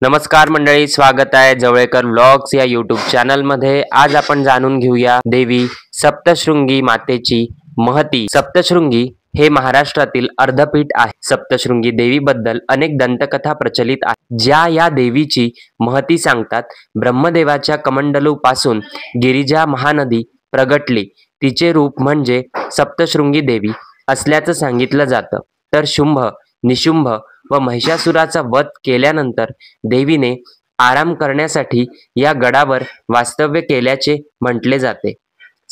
नमस्कार मंडळी, स्वागत आहे जवळेकर व्लॉग्स या यूट्यूब चॅनलमध्ये। आज आपण जाणून घेऊया देवी सप्तशृंगी मातेची महती। सप्तशृंगी हे महाराष्ट्रातील अर्धपीठ आहे। सप्तशृंगी देवीबद्दल अनेक दंतकथा प्रचलित आहेत, ज्या या देवीची महती सांगतात। ब्रह्मदेवाच्या कमंडलूपासून गिरिजा महानदी प्रगटली, तिचे रूप म्हणजे सप्तशृंगी देवी असल्याचं सांगितलं जातं। तर शुंभ, निशुंभ व महिषासुराचा वध केल्यानंतर देवीने आराम करण्यासाठी या गडावर वास्तव्य केल्याचे म्हटले जाते।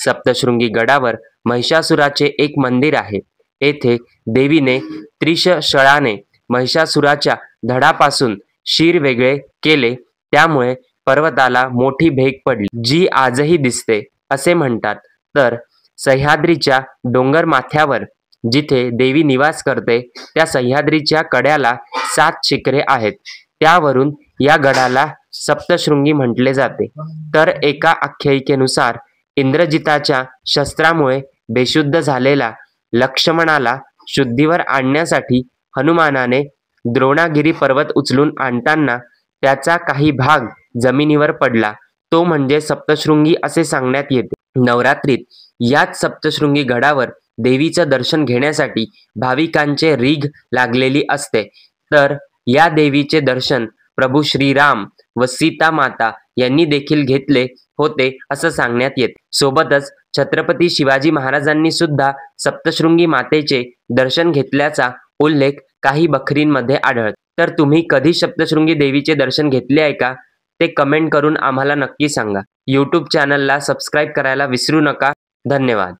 सप्तशृंगी गडावर महिषासुराचे एक मंदिर आहे। येथे देवीने त्रिशळाने महिषासुराच्या धडापासून शीर वेगळे केले, त्यामुळे पर्वताला मोठी भेग पडली, जी आजही दिसते असे म्हणतात। तर सह्याद्रीच्या डोंगर माथ्यावर जिथे देवी निवास करते, त्या सह्याद्रीच्या कड्याला 7 शिखरे आहेत, त्यावरून या गडाला सप्तशृंगी म्हटले जाते। तर एका आख्यायिकेनुसार इंद्रजिताच्या शस्त्रामुळे बेशुद्ध झालेला लक्ष्मणाला शुद्धीवर आणण्यासाठी हनुमानाने द्रोणागिरी पर्वत उचलून आणताना त्याचा काही भाग जमिनीवर पडला, तो म्हणजे सप्तशृंगी असे सांगण्यात येते। नवरात्रीत याच सप्तशृंगी गडावर देवीचं दर्शन घेण्यासाठी भाविकांचे रीघ लागलेली असते। तर या देवीचे दर्शन प्रभू श्रीराम व सीता माता यांनी देखील घेतले होते असं सांगण्यात येते। सोबतच छत्रपती शिवाजी महाराजांनी सुद्धा सप्तशृंगी मातेचे दर्शन घेतल्याचा उल्लेख काही बखरींमध्ये आढळतो। तर तुम्ही कधी सप्तशृंगी देवीचे दर्शन घेतले आहे का, ते कमेंट करून आम्हाला नक्की सांगा। यूट्यूब चॅनलला सबस्क्राईब करायला विसरू नका। धन्यवाद।